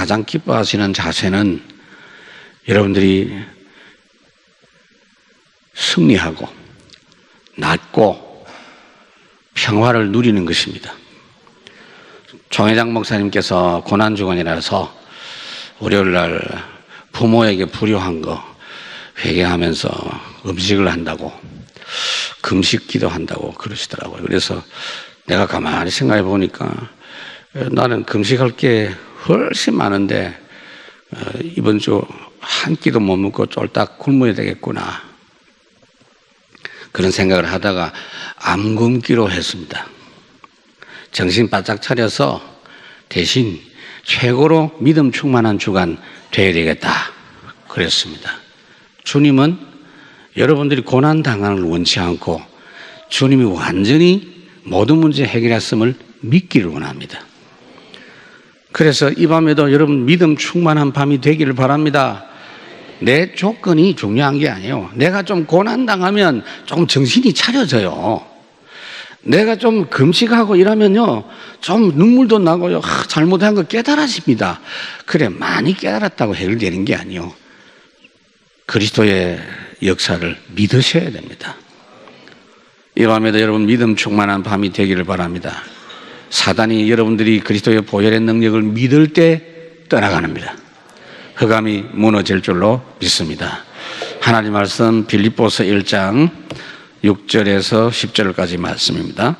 가장 기뻐하시는 자세는 여러분들이 승리하고 낫고 평화를 누리는 것입니다. 총회장 목사님께서 고난주간이라서 월요일날 부모에게 불효한 거 회개하면서 음식을 한다고, 금식 기도한다고 그러시더라고요. 그래서 내가 가만히 생각해 보니까 나는 금식할 게 훨씬 많은데 이번 주 한 끼도 못 먹고 쫄딱 굶어야 되겠구나, 그런 생각을 하다가 암 굶기로 했습니다. 정신 바짝 차려서 대신 최고로 믿음 충만한 주간 되어야 되겠다 그랬습니다. 주님은 여러분들이 고난당하는 걸 원치 않고 주님이 완전히 모든 문제 해결했음을 믿기를 원합니다. 그래서 이 밤에도 여러분 믿음 충만한 밤이 되기를 바랍니다. 내 조건이 중요한 게 아니에요. 내가 좀 고난당하면 좀 정신이 차려져요. 내가 좀 금식하고 이러면요, 좀 눈물도 나고요, 잘못한 거 깨달아집니다. 그래, 많이 깨달았다고 해결되는 게 아니에요. 그리스도의 역사를 믿으셔야 됩니다. 이 밤에도 여러분 믿음 충만한 밤이 되기를 바랍니다. 사단이 여러분들이 그리스도의 보혈의 능력을 믿을 때 떠나가랍니다. 흑암이 무너질 줄로 믿습니다. 하나님 말씀 빌립보서 1장 6절에서 10절까지 말씀입니다.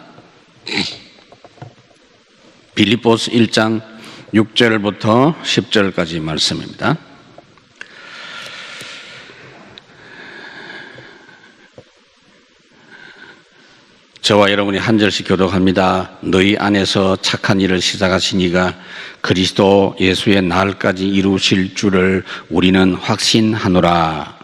빌립보서 1장 6절부터 10절까지 말씀입니다. 저와 여러분이 한 절씩 교독합니다. 너희 안에서 착한 일을 시작하신 이가 그리스도 예수의 날까지 이루실 줄을 우리는 확신하노라.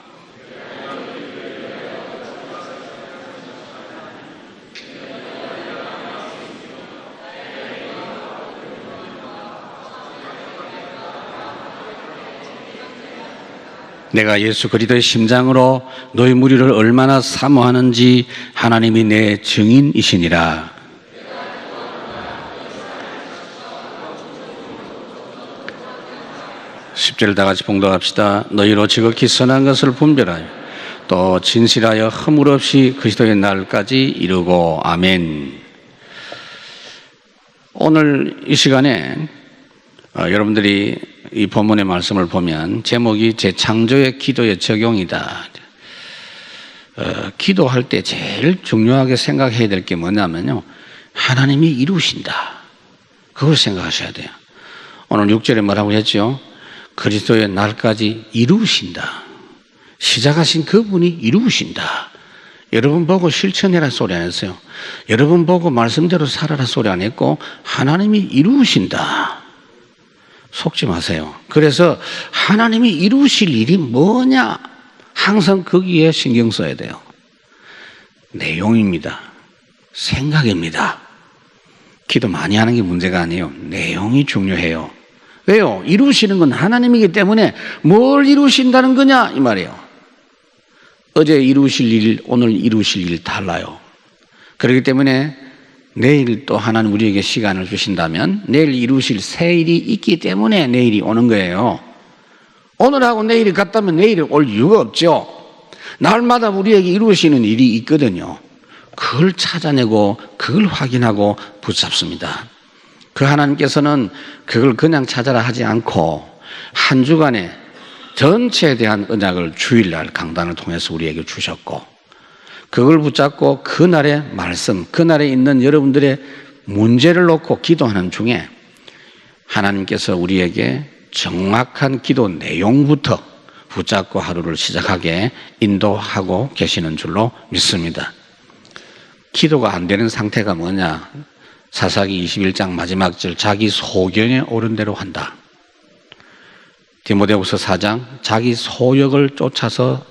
내가 예수 그리스도의 심장으로 너희 무리를 얼마나 사모하는지 하나님이 내 증인이시니라. (10절) 다 같이 봉독합시다. 너희로 지극히 선한 것을 분별하여 또 진실하여 허물 없이 그리스도의 날까지 이루고. 아멘. 오늘 이 시간에 여러분들이 이 본문의 말씀을 보면 제목이 재창조의 기도의 적용이다. 기도할 때 제일 중요하게 생각해야 될 게 뭐냐면요, 하나님이 이루신다, 그걸 생각하셔야 돼요. 오늘 6절에 뭐라고 했죠? 그리스도의 날까지 이루신다. 시작하신 그분이 이루신다. 여러분 보고 실천해라 소리 안 했어요. 여러분 보고 말씀대로 살아라 소리 안 했고 하나님이 이루신다. 속지 마세요. 그래서 하나님이 이루실 일이 뭐냐, 항상 거기에 신경 써야 돼요. 내용입니다. 생각입니다. 기도 많이 하는 게 문제가 아니에요. 내용이 중요해요. 왜요? 이루시는 건 하나님이기 때문에 뭘 이루신다는 거냐 이 말이에요. 어제 이루실 일, 오늘 이루실 일 달라요. 그렇기 때문에 내일 또 하나님 우리에게 시간을 주신다면 내일 이루실 새 일이 있기 때문에 내일이 오는 거예요. 오늘하고 내일이 같다면 내일이 올 이유가 없죠. 날마다 우리에게 이루시는 일이 있거든요. 그걸 찾아내고 그걸 확인하고 붙잡습니다. 그 하나님께서는 그걸 그냥 찾아라 하지 않고 한 주간에 전체에 대한 언약을 주일날 강단을 통해서 우리에게 주셨고, 그걸 붙잡고 그날의 말씀, 그날에 있는 여러분들의 문제를 놓고 기도하는 중에 하나님께서 우리에게 정확한 기도 내용부터 붙잡고 하루를 시작하게 인도하고 계시는 줄로 믿습니다. 기도가 안 되는 상태가 뭐냐? 사사기 21장 마지막 절, 자기 소견에 오른 대로 한다. 디모데후서 4장, 자기 소욕을 쫓아서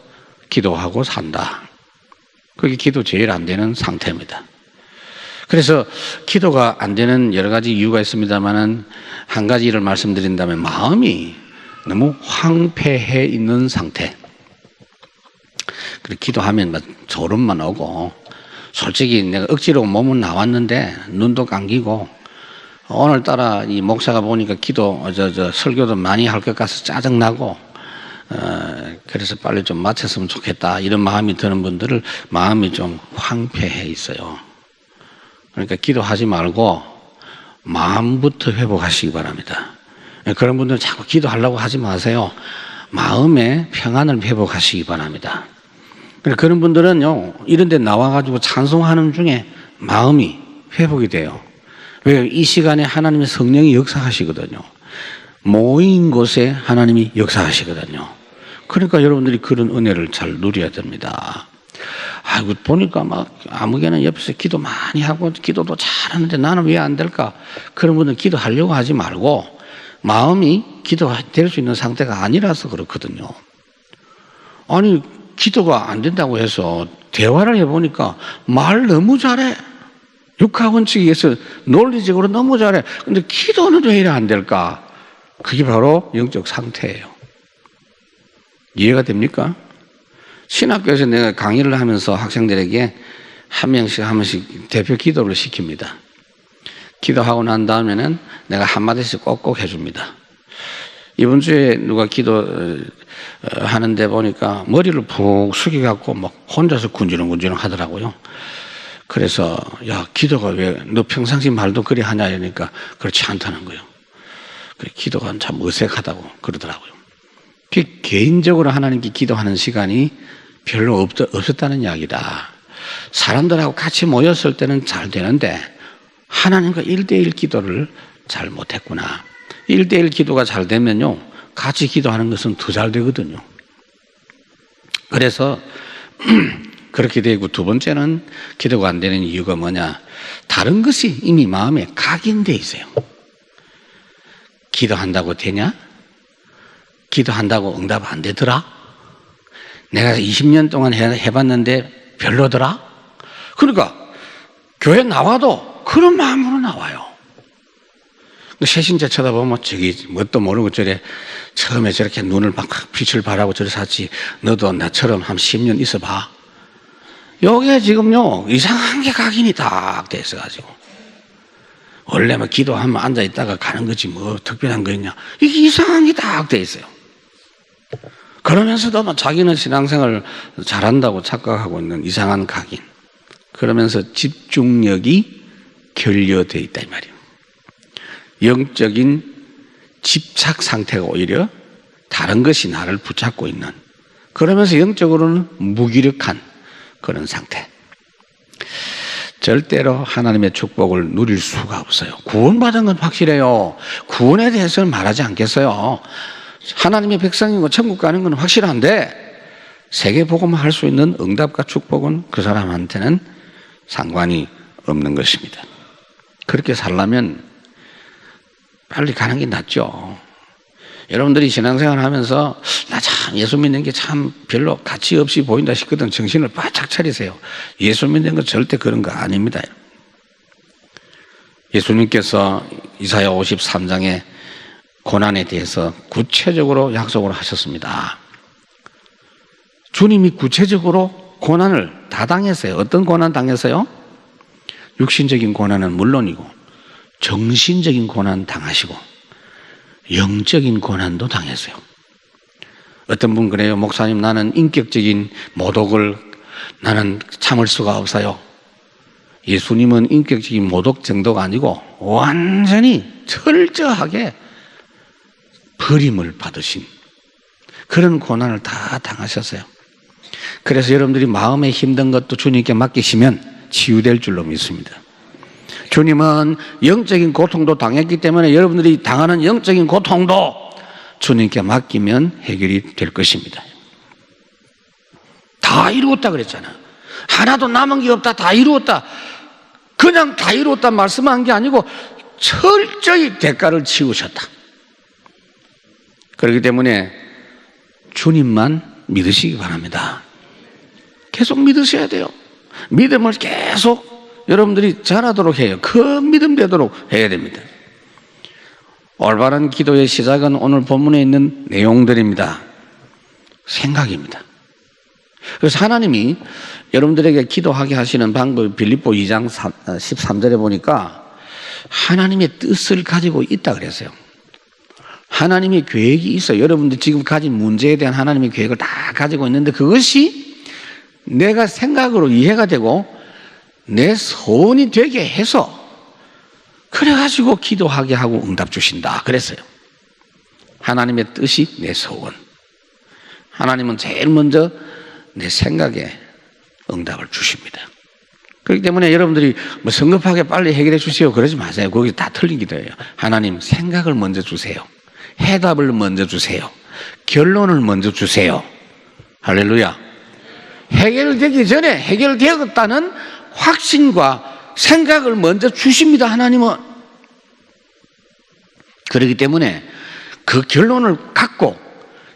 기도하고 산다. 그게 기도 제일 안 되는 상태입니다. 그래서 기도가 안 되는 여러 가지 이유가 있습니다만은 한 가지를 말씀드린다면 마음이 너무 황폐해 있는 상태. 그리고 기도하면 졸음만 오고, 솔직히 내가 억지로 몸은 나왔는데 눈도 감기고 오늘따라 이 목사가 보니까 설교도 많이 할 것 같아서 짜증나고, 그래서 빨리 좀 마쳤으면 좋겠다. 이런 마음이 드는 분들을 마음이 좀 황폐해 있어요. 그러니까 기도하지 말고 마음부터 회복하시기 바랍니다. 그런 분들은 자꾸 기도하려고 하지 마세요. 마음의 평안을 회복하시기 바랍니다. 그런 분들은요, 이런 데 나와가지고 찬송하는 중에 마음이 회복이 돼요. 왜? 이 시간에 하나님의 성령이 역사하시거든요. 모인 곳에 하나님이 역사하시거든요. 그러니까 여러분들이 그런 은혜를 잘 누려야 됩니다. 아이고, 보니까 막 아무개는 옆에서 기도 많이 하고 기도도 잘하는데 나는 왜 안 될까? 그런 분은 기도하려고 하지 말고 마음이 기도될 수 있는 상태가 아니라서 그렇거든요. 아니, 기도가 안 된다고 해서 대화를 해보니까 말 너무 잘해. 육하원칙에서 논리적으로 너무 잘해. 근데 기도는 왜 이래 안 될까? 그게 바로 영적 상태예요. 이해가 됩니까? 신학교에서 내가 강의를 하면서 학생들에게 한 번씩 대표 기도를 시킵니다. 기도하고 난 다음에는 내가 한마디씩 꼭꼭 해줍니다. 이번 주에 누가 기도 하는데 보니까 머리를 푹 숙여갖고 막 혼자서 군지렁군지렁 하더라고요. 그래서 야, 기도가 왜 너 평상시 말도 그리 하냐 이러니까 그렇지 않다는 거예요. 기도가 참 어색하다고 그러더라고요. 개인적으로 하나님께 기도하는 시간이 별로 없었다는 이야기다. 사람들하고 같이 모였을 때는 잘 되는데 하나님과 1대1 기도를 잘 못했구나. 1대1 기도가 잘 되면요, 같이 기도하는 것은 더 잘 되거든요. 그래서 그렇게 되고, 두 번째는 기도가 안 되는 이유가 뭐냐? 다른 것이 이미 마음에 각인되어 있어요. 기도한다고 되냐? 기도한다고 응답 안 되더라? 내가 20년 동안 해봤는데 별로더라? 그러니까 교회 나와도 그런 마음으로 나와요. 새신자 쳐다보면 저기 뭣도 모르고 처음에 저렇게 눈을 막 빛을 발하고 저래 샀지. 너도 나처럼 한 10년 있어봐. 여기에 지금요, 이상한 게 각인이 딱 돼 있어가지고. 원래 뭐 기도하면 앉아있다가 가는 거지 뭐 특별한 거 있냐. 이게 이상한 게 딱 돼 있어요. 그러면서도 막 자기는 신앙생활을 잘한다고 착각하고 있는 이상한 각인. 그러면서 집중력이 결여되어 있다 이 말이에요. 영적인 집착 상태가 오히려 다른 것이 나를 붙잡고 있는, 그러면서 영적으로는 무기력한 그런 상태. 절대로 하나님의 축복을 누릴 수가 없어요. 구원받은 건 확실해요. 구원에 대해서는 말하지 않겠어요. 하나님의 백성이고 천국 가는 건 확실한데 세계복음을 할 수 있는 응답과 축복은 그 사람한테는 상관이 없는 것입니다. 그렇게 살려면 빨리 가는 게 낫죠. 여러분들이 신앙생활 하면서 나 참 예수 믿는 게 참 별로 가치 없이 보인다 싶거든. 정신을 바짝 차리세요. 예수 믿는 건 절대 그런 거 아닙니다. 예수님께서 이사야 53장에 고난에 대해서 구체적으로 약속을 하셨습니다. 주님이 구체적으로 고난을 다 당했어요. 어떤 고난 당했어요? 육신적인 고난은 물론이고 정신적인 고난 당하시고 영적인 고난도 당했어요. 어떤 분 그래요. 목사님, 나는 인격적인 모독을 나는 참을 수가 없어요. 예수님은 인격적인 모독 정도가 아니고 완전히 철저하게 버림을 받으신 그런 고난을 다 당하셨어요. 그래서 여러분들이 마음에 힘든 것도 주님께 맡기시면 치유될 줄로 믿습니다. 주님은 영적인 고통도 당했기 때문에 여러분들이 당하는 영적인 고통도 주님께 맡기면 해결이 될 것입니다. 다 이루었다 그랬잖아. 하나도 남은 게 없다. 다 이루었다. 그냥 다 이루었다 말씀한 게 아니고 철저히 대가를 치우셨다. 그렇기 때문에 주님만 믿으시기 바랍니다. 계속 믿으셔야 돼요. 믿음을 계속 여러분들이 잘하도록 해요. 그 믿음 되도록 해야 됩니다. 올바른 기도의 시작은 오늘 본문에 있는 내용들입니다. 생각입니다. 그래서 하나님이 여러분들에게 기도하게 하시는 방법이 빌립보 2장 13절에 보니까 하나님의 뜻을 가지고 있다 그랬어요. 하나님의 계획이 있어요. 여러분들 지금 가진 문제에 대한 하나님의 계획을 다 가지고 있는데 그것이 내가 생각으로 이해가 되고 내 소원이 되게 해서 그래가지고 기도하게 하고 응답 주신다 그랬어요. 하나님의 뜻이 내 소원. 하나님은 제일 먼저 내 생각에 응답을 주십니다. 그렇기 때문에 여러분들이 뭐 성급하게 빨리 해결해 주세요 그러지 마세요. 거기 다 틀린 기도예요. 하나님 생각을 먼저 주세요. 해답을 먼저 주세요. 결론을 먼저 주세요. 할렐루야. 해결되기 전에 해결되었다는 확신과 생각을 먼저 주십니다. 하나님은. 그렇기 때문에 그 결론을 갖고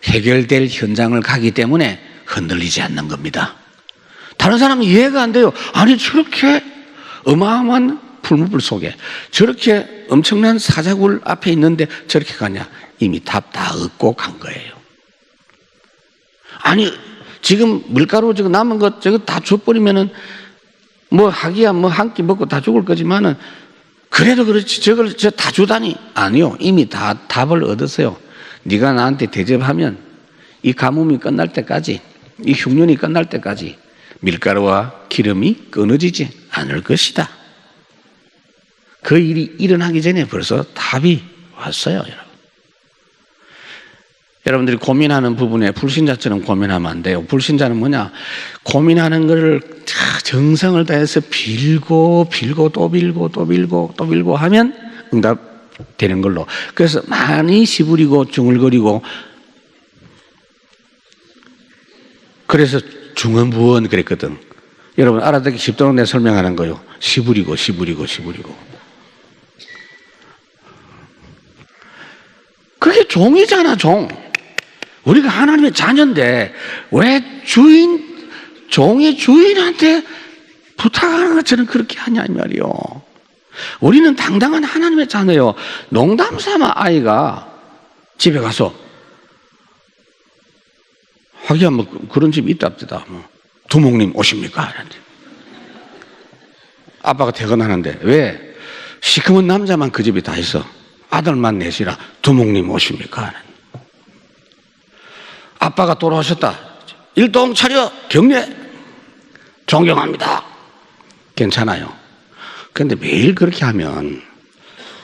해결될 현장을 가기 때문에 흔들리지 않는 겁니다. 다른 사람은 이해가 안 돼요. 아니 저렇게 어마어마한 풀무불 속에 저렇게 엄청난 사자굴 앞에 있는데 저렇게 가냐. 이미 답 다 얻고 간 거예요. 아니 지금 밀가루 저거 남은 것 저거 다 줘버리면은 뭐 하기야 뭐 한 끼 먹고 다 죽을 거지만은 그래도 그렇지 저걸 저 다 주다니. 아니요. 이미 다 답을 얻었어요. 네가 나한테 대접하면 이 가뭄이 끝날 때까지 이 흉년이 끝날 때까지 밀가루와 기름이 끊어지지 않을 것이다. 그 일이 일어나기 전에 벌써 답이 왔어요. 여러분들이 고민하는 부분에 불신자처럼 고민하면 안 돼요. 불신자는 뭐냐? 고민하는 것을 정성을 다해서 빌고 또 빌고 하면 응답되는 걸로. 그래서 많이 시부리고 중얼거리고 그래서 중언부언 그랬거든. 여러분 알아듣기 쉽도록 내가 설명하는 거요. 시부리고 그게 종이잖아. 종. 우리가 하나님의 자녀인데 왜 종의 주인한테 부탁하는 것처럼 그렇게 하냐 이 말이요. 우리는 당당한 하나님의 자녀요. 농담 삼아 아이가 집에 가서 하기야 뭐 그런 집이 있답니다. 뭐 두목님 오십니까? 아빠가 퇴근하는데 왜 시커먼 남자만 그 집에 다 있어. 아들만 넷이라 두목님 오십니까? 아빠가 돌아오셨다. 일동 차려 경례 존경합니다. 괜찮아요. 그런데 매일 그렇게 하면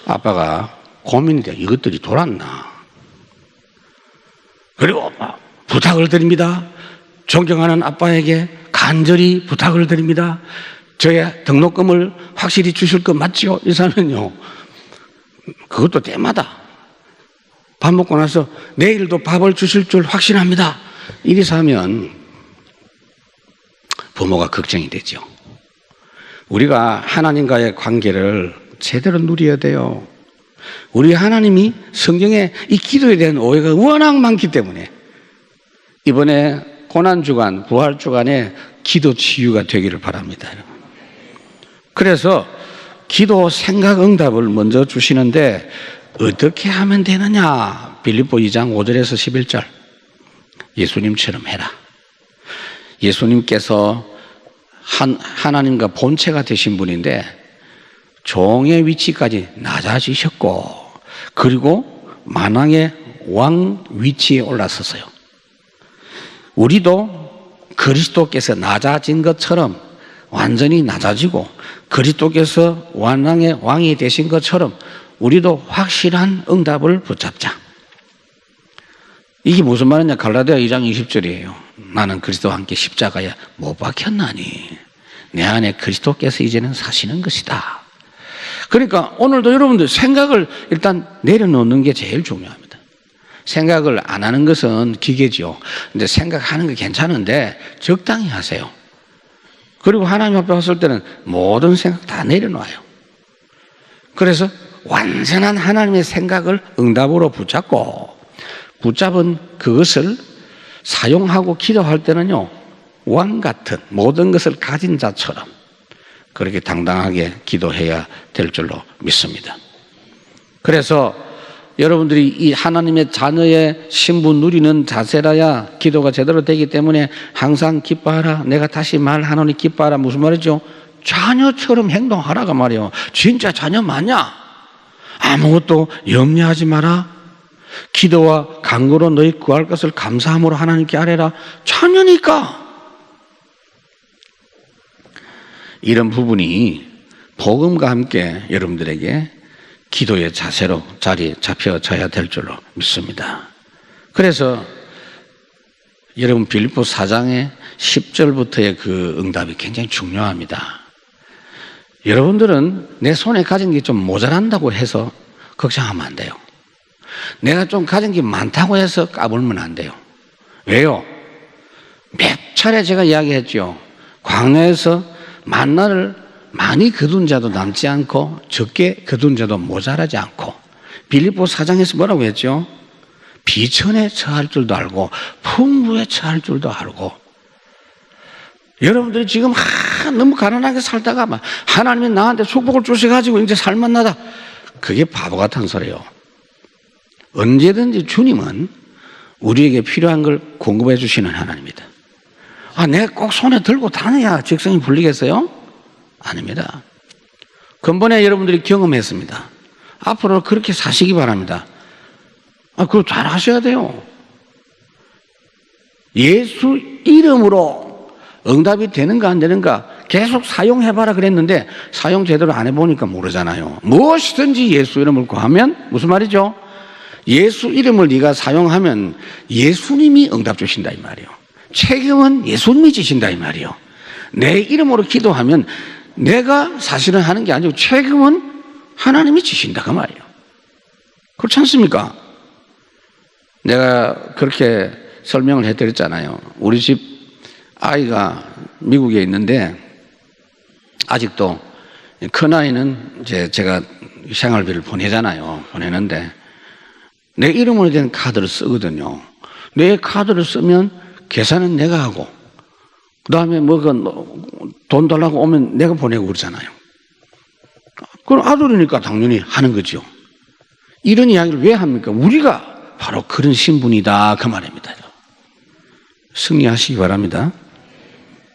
아빠가 고민이 돼. 이것들이 돌았나? 그리고 부탁을 드립니다. 존경하는 아빠에게 간절히 부탁을 드립니다. 저의 등록금을 확실히 주실 거 맞지요? 이사면요. 그것도 때마다 밥 먹고 나서 내일도 밥을 주실 줄 확신합니다. 이래서 하면 부모가 걱정이 되죠. 우리가 하나님과의 관계를 제대로 누려야 돼요. 우리 하나님이 성경에 이 기도에 대한 오해가 워낙 많기 때문에 이번에 고난주간, 부활주간에 기도 치유가 되기를 바랍니다. 그래서 기도 생각 응답을 먼저 주시는데 어떻게 하면 되느냐? 빌립보 2장 5절에서 11절. 예수님처럼 해라. 예수님께서 하나님과 본체가 되신 분인데 종의 위치까지 낮아지셨고 그리고 만왕의 왕 위치에 올라섰어요. 우리도 그리스도께서 낮아진 것처럼 완전히 낮아지고 그리스도께서 만왕의 왕이 되신 것처럼 우리도 확실한 응답을 붙잡자. 이게 무슨 말이냐? 갈라디아 2장 20절이에요. 나는 그리스도와 함께 십자가에 못 박혔나니 내 안에 그리스도께서 이제는 사시는 것이다. 그러니까 오늘도 여러분들 생각을 일단 내려놓는 게 제일 중요합니다. 생각을 안 하는 것은 기계죠. 근데 생각하는 게 괜찮은데 적당히 하세요. 그리고 하나님 앞에 왔을 때는 모든 생각 다 내려놔요. 그래서 완전한 하나님의 생각을 응답으로 붙잡은 그것을 사용하고 기도할 때는요, 왕 같은 모든 것을 가진 자처럼 그렇게 당당하게 기도해야 될 줄로 믿습니다. 그래서 여러분들이 이 하나님의 자녀의 신분 누리는 자세라야 기도가 제대로 되기 때문에 항상 기뻐하라. 내가 다시 말하노니 기뻐하라. 무슨 말이죠? 자녀처럼 행동하라가 말이에요. 진짜 자녀 맞냐? 아무것도 염려하지 마라. 기도와 간구로 너희 구할 것을 감사함으로 하나님께 아뢰라. 자녀니까. 이런 부분이 복음과 함께 여러분들에게 기도의 자세로 자리에 잡혀져야 될 줄로 믿습니다. 그래서 여러분 빌립보 4장의 10절부터의 그 응답이 굉장히 중요합니다. 여러분들은 내 손에 가진 게 좀 모자란다고 해서 걱정하면 안 돼요. 내가 좀 가진 게 많다고 해서 까불면 안 돼요. 왜요? 몇 차례 제가 이야기했죠. 광야에서 만나를 많이 거둔 자도 남지 않고 적게 거둔 자도 모자라지 않고 빌립보 4장에서 뭐라고 했죠? 비천에 처할 줄도 알고 풍부에 처할 줄도 알고. 여러분들이 지금 너무 가난하게 살다가 막 하나님이 나한테 축복을 주셔가지고 이제 살만나다. 그게 바보 같은 소리예요. 언제든지 주님은 우리에게 필요한 걸 공급해 주시는 하나님입니다. 내가 꼭 손에 들고 다녀야 직성이 풀리겠어요? 아닙니다. 근본에 여러분들이 경험했습니다. 앞으로 그렇게 사시기 바랍니다. 그거 잘 하셔야 돼요. 예수 이름으로 응답이 되는가 안 되는가 계속 사용해봐라 그랬는데 사용 제대로 안 해보니까 모르잖아요. 무엇이든지 예수 이름을 구하면 무슨 말이죠? 예수 이름을 네가 사용하면 예수님이 응답 주신다 이 말이에요. 책임은 예수님이 지신다 이 말이에요. 내 이름으로 기도하면 내가 사실은 하는 게 아니고 책임은 하나님이 지신다 그 말이에요. 그렇지 않습니까? 내가 그렇게 설명을 해드렸잖아요. 우리 집 아이가 미국에 있는데 아직도 큰아이는 이제 제가 생활비를 보내잖아요. 보내는데 내 이름으로 된 카드를 쓰거든요. 내 카드를 쓰면 계산은 내가 하고 그 다음에 돈 달라고 오면 내가 보내고 그러잖아요. 그럼 아들이니까 당연히 하는 거죠. 이런 이야기를 왜 합니까? 우리가 바로 그런 신분이다 그 말입니다. 승리하시기 바랍니다.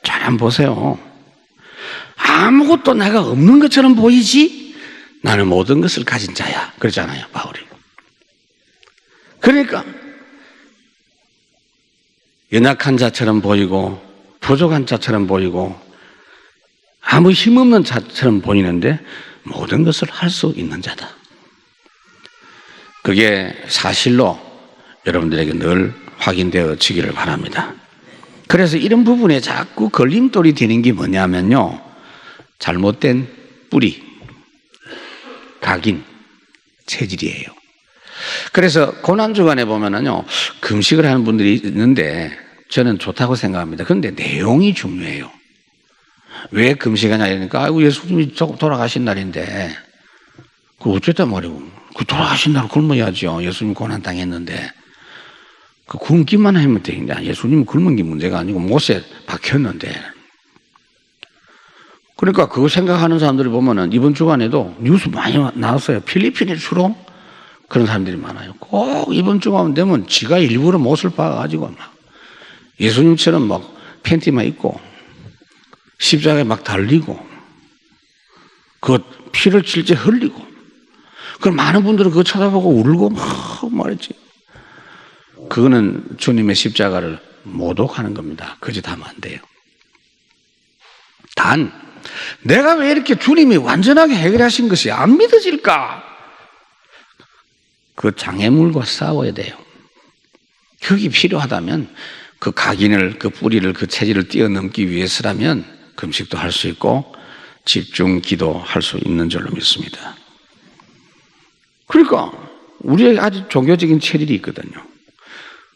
잘 한번 보세요. 아무것도 내가 없는 것처럼 보이지 나는 모든 것을 가진 자야 그러잖아요 바울이. 그러니까 연약한 자처럼 보이고 부족한 자처럼 보이고 아무 힘없는 자처럼 보이는데 모든 것을 할 수 있는 자다. 그게 사실로 여러분들에게 늘 확인되어지기를 바랍니다. 그래서 이런 부분에 자꾸 걸림돌이 되는 게 뭐냐면요. 잘못된 뿌리, 각인, 체질이에요. 그래서 고난주간에 보면은요, 금식을 하는 분들이 있는데 저는 좋다고 생각합니다. 그런데 내용이 중요해요. 왜 금식하냐 이러니까, 아이고, 예수님이 돌아가신 날인데, 그 어쨌단 말이고, 그 돌아가신 날 굶어야죠. 예수님 고난 당했는데. 그 굶기만 하면 되는데, 예수님 굶은 게 문제가 아니고 못에 박혔는데. 그러니까 그거 생각하는 사람들이 보면은 이번 주간에도 뉴스 많이 나왔어요. 필리핀에 주로 그런 사람들이 많아요. 꼭 이번 주간 되면 지가 일부러 못을 박아가지고 막 예수님처럼 막 팬티만 입고 십자가에 막 달리고 그 피를 질질 흘리고 그럼 많은 분들은 그거 쳐다보고 울고 막 말했지. 그거는 주님의 십자가를 모독하는 겁니다. 그 짓 하면 안 돼요. 단 내가 왜 이렇게 주님이 완전하게 해결하신 것이 안 믿어질까? 그 장애물과 싸워야 돼요. 그게 필요하다면 그 각인을, 그 뿌리를, 그 체질을 뛰어넘기 위해서라면 금식도 할 수 있고 집중 기도할 수 있는 줄로 믿습니다. 그러니까 우리에게 아주 종교적인 체질이 있거든요.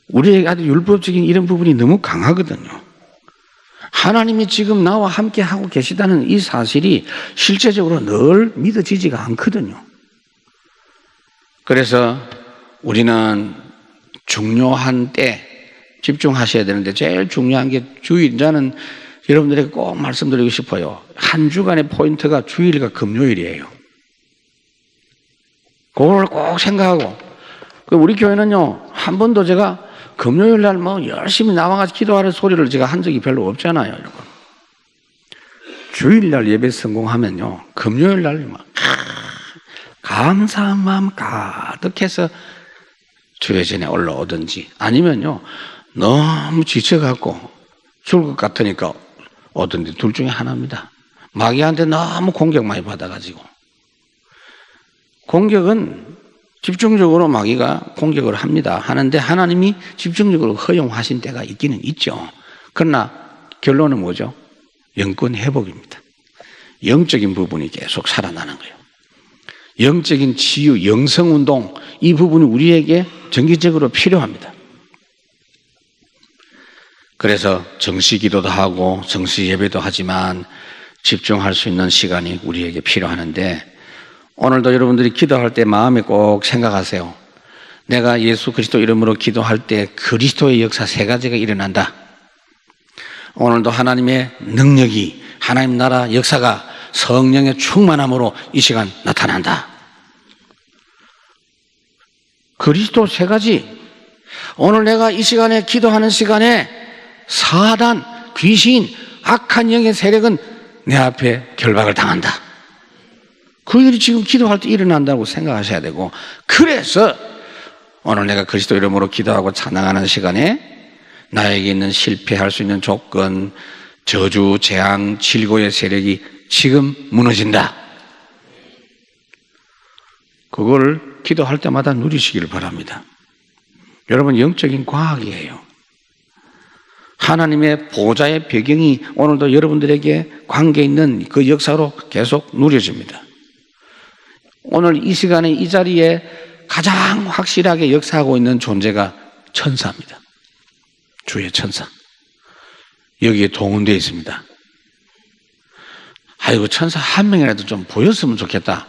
우리에게 아주 율법적인 이런 부분이 너무 강하거든요. 하나님이 지금 나와 함께 하고 계시다는 이 사실이 실제적으로 늘 믿어지지가 않거든요. 그래서 우리는 중요한 때 집중하셔야 되는데 제일 중요한 게 주일. 저는 여러분들에게 꼭 말씀드리고 싶어요. 한 주간의 포인트가 주일과 금요일이에요. 그걸 꼭 생각하고. 우리 교회는요, 한 번도 제가 금요일 날 열심히 나와가지고 기도하는 소리를 제가 한 적이 별로 없잖아요, 여러분. 주일날 예배 성공하면요, 금요일날 막 감사한 마음 가득해서 주회전에 올라오든지, 아니면요 너무 지쳐갖고 죽을 것 같으니까 오든지, 둘 중에 하나입니다. 마귀한테 너무 공격 많이 받아가지고. 공격은 집중적으로 마귀가 공격을 하는데 하나님이 집중적으로 허용하신 때가 있기는 있죠. 그러나 결론은 뭐죠? 영권 회복입니다. 영적인 부분이 계속 살아나는 거예요. 영적인 치유, 영성운동, 이 부분이 우리에게 정기적으로 필요합니다. 그래서 정시 기도도 하고 정시 예배도 하지만 집중할 수 있는 시간이 우리에게 필요하는데, 오늘도 여러분들이 기도할 때 마음에 꼭 생각하세요. 내가 예수 그리스도 이름으로 기도할 때 그리스도의 역사 3가지가 일어난다. 오늘도 하나님의 능력이, 하나님 나라 역사가 성령의 충만함으로 이 시간 나타난다. 그리스도 3가지. 오늘 내가 이 시간에 기도하는 시간에 사단, 귀신, 악한 영의 세력은 내 앞에 결박을 당한다. 그 일이 지금 기도할 때 일어난다고 생각하셔야 되고, 그래서 오늘 내가 그리스도 이름으로 기도하고 찬양하는 시간에 나에게 있는 실패할 수 있는 조건, 저주, 재앙, 질고의 세력이 지금 무너진다. 그걸 기도할 때마다 누리시기를 바랍니다. 여러분, 영적인 과학이에요. 하나님의 보좌의 배경이 오늘도 여러분들에게 관계 있는 그 역사로 계속 누려집니다. 오늘 이 시간에 이 자리에 가장 확실하게 역사하고 있는 존재가 천사입니다. 주의 천사. 여기에 동원되어 있습니다. 아이고, 천사 한 명이라도 좀 보였으면 좋겠다.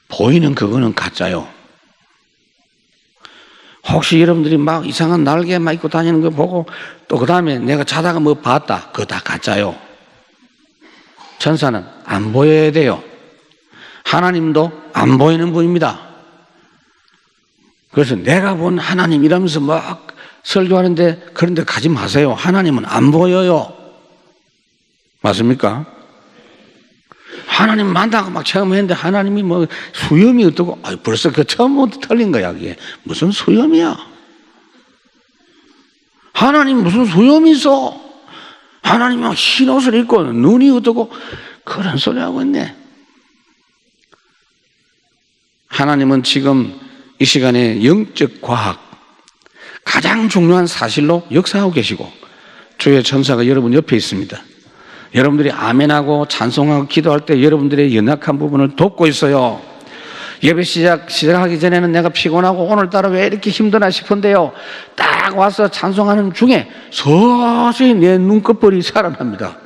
보이는 그거는 가짜요. 혹시 여러분들이 막 이상한 날개 막 입고 다니는 거 보고 또 그 다음에 내가 자다가 뭐 봤다, 그거 다 가짜요. 천사는 안 보여야 돼요. 하나님도 안 보이는 분입니다. 그래서 내가 본 하나님 이러면서 막 설교하는데 그런 데 가지 마세요. 하나님은 안 보여요. 맞습니까? 하나님 만나고 막 체험했는데 하나님이 뭐 수염이 어떠고, 벌써 그 처음부터 틀린 거야. 그게 무슨 수염이야? 하나님 무슨 수염이 있어? 하나님은 흰 옷을 입고 눈이 어떠고 그런 소리 하고 있네. 하나님은 지금 이 시간에 영적 과학, 가장 중요한 사실로 역사하고 계시고, 주의 천사가 여러분 옆에 있습니다. 여러분들이 아멘하고 찬송하고 기도할 때 여러분들의 연약한 부분을 돕고 있어요. 예배 시작하기 전에는 내가 피곤하고 오늘따라 왜 이렇게 힘드나 싶은데요, 딱 와서 찬송하는 중에 서서히 내 눈꺼풀이 살아납니다.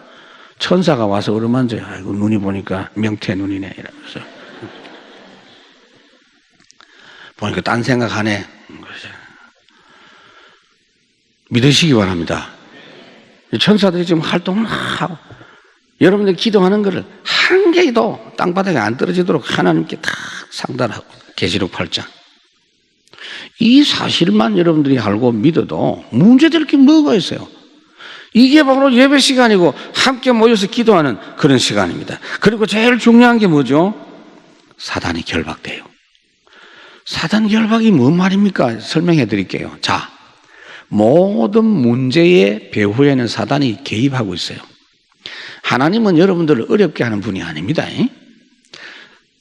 천사가 와서 어루만져요. 아이고, 눈이 보니까 명태 눈이네 이러면서. 보니까 딴 생각하네. 믿으시기 바랍니다. 천사들이 지금 활동을 하고 여러분들 기도하는 것을 한 개도 땅바닥에 안 떨어지도록 하나님께 다 상달하고, 계시록 8장. 이 사실만 여러분들이 알고 믿어도 문제될 게 뭐가 있어요? 이게 바로 예배 시간이고 함께 모여서 기도하는 그런 시간입니다. 그리고 제일 중요한 게 뭐죠? 사단이 결박돼요. 사단 결박이 뭔 말입니까? 설명해 드릴게요. 자, 모든 문제의 배후에는 사단이 개입하고 있어요. 하나님은 여러분들을 어렵게 하는 분이 아닙니다.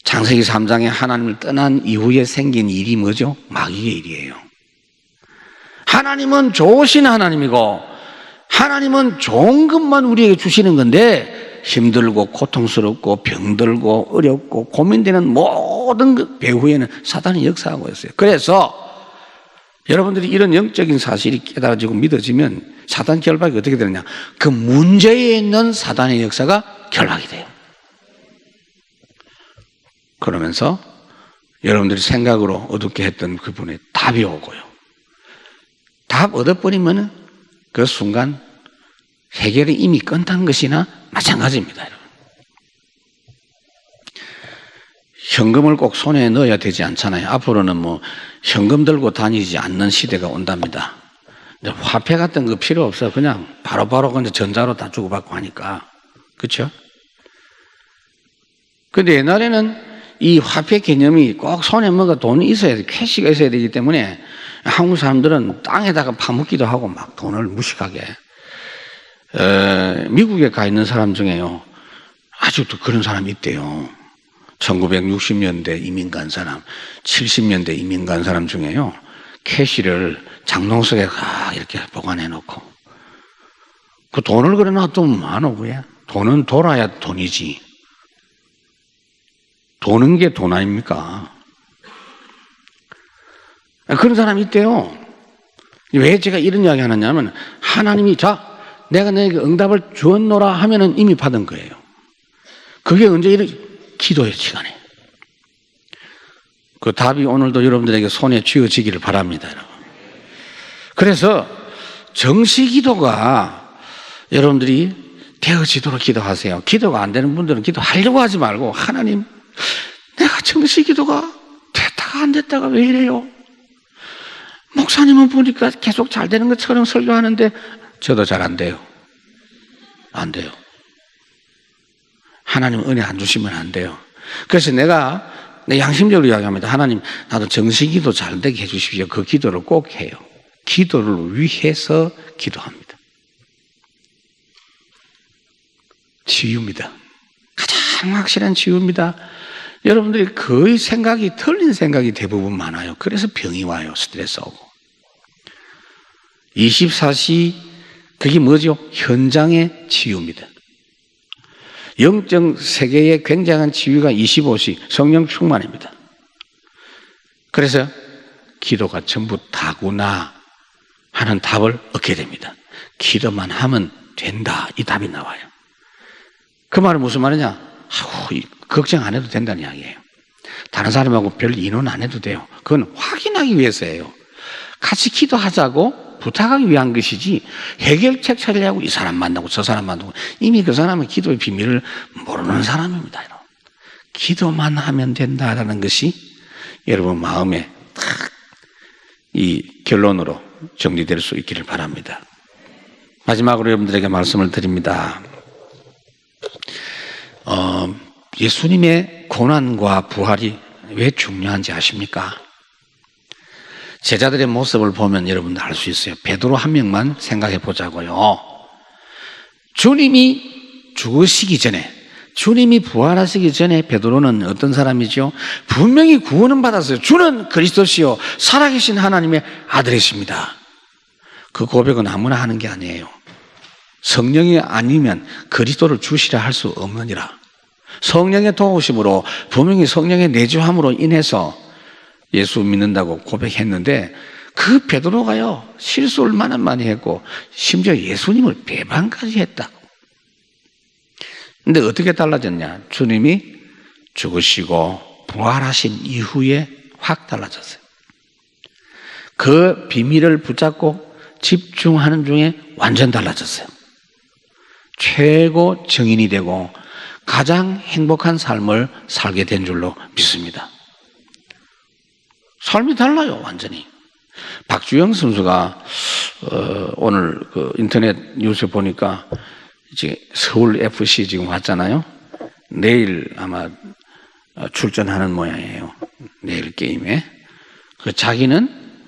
창세기 3장에 하나님을 떠난 이후에 생긴 일이 뭐죠? 마귀의 일이에요. 하나님은 좋으신 하나님이고 하나님은 좋은 것만 우리에게 주시는 건데, 힘들고 고통스럽고 병들고 어렵고 고민되는 모든 그 배후에는 사단이 역사하고 있어요. 그래서 여러분들이 이런 영적인 사실이 깨달아지고 믿어지면 사단 결박이 어떻게 되느냐? 그 문제에 있는 사단의 역사가 결박이 돼요. 그러면서 여러분들이 생각으로 어둡게 했던 그분의 답이 오고요. 답 얻어버리면 그 순간 해결이 이미 끝난 것이나 마찬가지입니다. 여러분. 현금을 꼭 손에 넣어야 되지 않잖아요. 앞으로는 뭐 현금 들고 다니지 않는 시대가 온답니다. 근데 화폐 같은 거 필요 없어. 그냥 바로바로 그냥 전자로 다 주고받고 하니까. 그렇죠? 근데 옛날에는 이 화폐 개념이 꼭 손에 뭐가 돈이 있어야 돼. 캐시가 있어야 되기 때문에 한국 사람들은 땅에다가 파묻기도 하고 막 돈을 무식하게. 미국에 가 있는 사람 중에요. 아직도 그런 사람이 있대요. 1960년대 이민 간 사람, 70년대 이민 간 사람 중에요. 캐시를 장롱 속에 이렇게 보관해 놓고. 그 돈을 그래 놔두면 많어, 그게. 돈은 돌아야 돈이지. 도는 게 돈 아닙니까? 그런 사람이 있대요. 왜 제가 이런 이야기 하느냐면, 하나님이, 자, 내가 너에게 응답을 주었노라 하면은 이미 받은 거예요. 그게 언제 이렇게 기도의 시간에. 그 답이 오늘도 여러분들에게 손에 쥐어지기를 바랍니다, 여러분. 그래서 정시 기도가 여러분들이 되어지도록 기도하세요. 기도가 안 되는 분들은 기도하려고 하지 말고, 하나님, 내가 정시 기도가 됐다가 안 됐다가 왜 이래요? 목사님은 보니까 계속 잘 되는 것처럼 설교하는데 저도 잘 안 돼요. 안 돼요. 하나님 은혜 안 주시면 안 돼요. 그래서 내가 내 양심적으로 이야기합니다. 하나님, 나도 정시 기도 잘 되게 해 주십시오. 그 기도를 꼭 해요. 기도를 위해서 기도합니다. 치유입니다. 가장 확실한 치유입니다. 여러분들이 거의 생각이 틀린 생각이 대부분 많아요. 그래서 병이 와요. 스트레스 오고. 24시 그게 뭐죠? 현장의 치유입니다. 영적 세계의 굉장한 치유가 25시 성령 충만입니다. 그래서 기도가 전부 다구나 하는 답을 얻게 됩니다. 기도만 하면 된다. 이 답이 나와요. 그 말은 무슨 말이냐? 걱정 안 해도 된다는 이야기예요. 다른 사람하고 별 인원 안 해도 돼요. 그건 확인하기 위해서예요. 같이 기도하자고 부탁하기 위한 것이지 해결책 찾으려고 이 사람 만나고 저 사람 만나고 이미 그 사람은 기도의 비밀을 모르는 사람입니다. 여러분. 기도만 하면 된다라는 것이 여러분 마음에 딱 이 결론으로 정리될 수 있기를 바랍니다. 마지막으로 여러분들에게 말씀을 드립니다. 예수님의 고난과 부활이 왜 중요한지 아십니까? 제자들의 모습을 보면 여러분들 알 수 있어요. 베드로 한 명만 생각해 보자고요. 주님이 죽으시기 전에, 주님이 부활하시기 전에 베드로는 어떤 사람이죠? 분명히 구원은 받았어요. 주는 그리스도시요 살아계신 하나님의 아들이십니다. 그 고백은 아무나 하는 게 아니에요. 성령이 아니면 그리스도를 주시라 할 수 없느니라. 성령의 도우심으로 분명히 성령의 내주함으로 인해서 예수 믿는다고 고백했는데 그 베드로가요 실수 얼마나 많이 했고 심지어 예수님을 배반까지 했다고. 근데 어떻게 달라졌냐? 주님이 죽으시고 부활하신 이후에 확 달라졌어요. 그 비밀을 붙잡고 집중하는 중에 완전 달라졌어요. 최고 증인이 되고 가장 행복한 삶을 살게 된 줄로 믿습니다. 삶이 달라요, 완전히. 박주영 선수가 오늘 그 인터넷 뉴스 보니까 이제 서울 FC 지금 왔잖아요. 내일 아마 출전하는 모양이에요. 내일 게임에. 그 자기는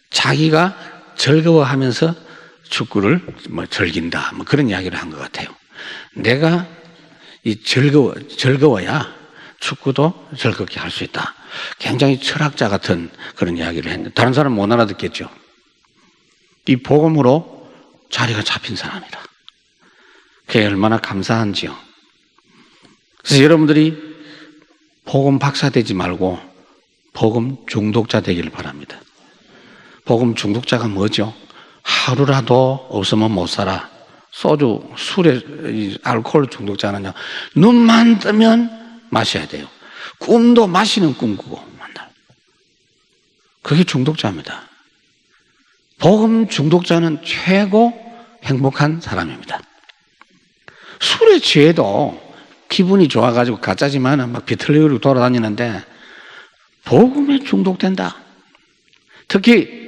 자기가 즐거워하면서 축구를 즐긴다. 그런 이야기를 한 것 같아요. 내가 이 즐거워야 축구도 즐겁게 할 수 있다. 굉장히 철학자 같은 그런 이야기를 했는데 다른 사람은 못 알아듣겠죠. 이 복음으로 자리가 잡힌 사람이라. 그게 얼마나 감사한지요. 그래서 여러분들이 복음 박사 되지 말고 복음 중독자 되기를 바랍니다. 복음 중독자가 뭐죠? 하루라도 없으면 못 살아. 소주, 술에 알코올 중독자는요. 눈만 뜨면 마셔야 돼요. 꿈도 마시는 꿈 꾸고 만날. 그게 중독자입니다. 복음 중독자는 최고 행복한 사람입니다. 술에 취해도 기분이 좋아가지고 가짜지만 막 비틀리고 돌아다니는데 복음에 중독된다. 특히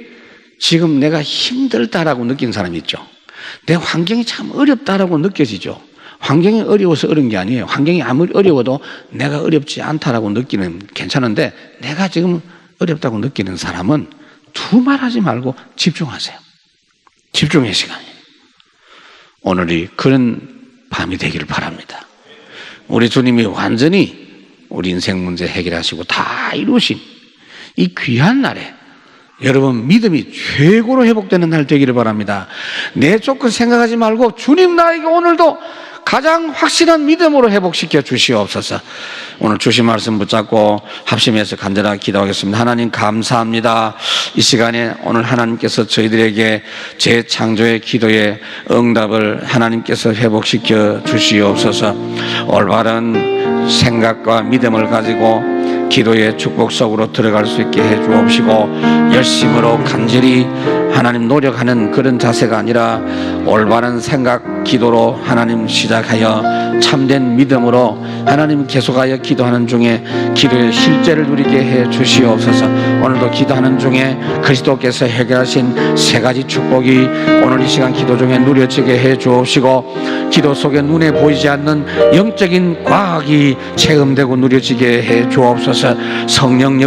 지금 내가 힘들다라고 느낀 사람이 있죠. 내 환경이 참 어렵다라고 느껴지죠. 환경이 어려워서 어려운 게 아니에요. 환경이 아무리 어려워도 내가 어렵지 않다라고 느끼는 괜찮은데, 내가 지금 어렵다고 느끼는 사람은 두말하지 말고 집중하세요. 집중의 시간이에요. 오늘이 그런 밤이 되기를 바랍니다. 우리 주님이 완전히 우리 인생 문제 해결하시고 다 이루신 이 귀한 날에 여러분 믿음이 최고로 회복되는 날 되기를 바랍니다. 내 조건 생각하지 말고 주님 나에게 오늘도 가장 확실한 믿음으로 회복시켜 주시옵소서. 오늘 주신 말씀 붙잡고 합심해서 간절하게 기도하겠습니다. 하나님 감사합니다. 이 시간에 오늘 하나님께서 저희들에게 재창조의 기도의 응답을 하나님께서 회복시켜 주시옵소서. 올바른 생각과 믿음을 가지고 기도의 축복 속으로 들어갈 수 있게 해 주옵시고, 열심으로 간절히 하나님 노력하는 그런 자세가 아니라 올바른 생각, 기도로 하나님 시작하여 참된 믿음으로 하나님 계속하여 기도하는 중에 기도의 실제를 누리게 해 주시옵소서. 오늘도 기도하는 중에 그리스도께서 해결하신 세 가지 축복이 오늘 이 시간 기도 중에 누려지게 해 주옵시고, 기도 속에 눈에 보이지 않는 영적인 과학이 체험되고 누려지게 해 주옵소서. 성령 역사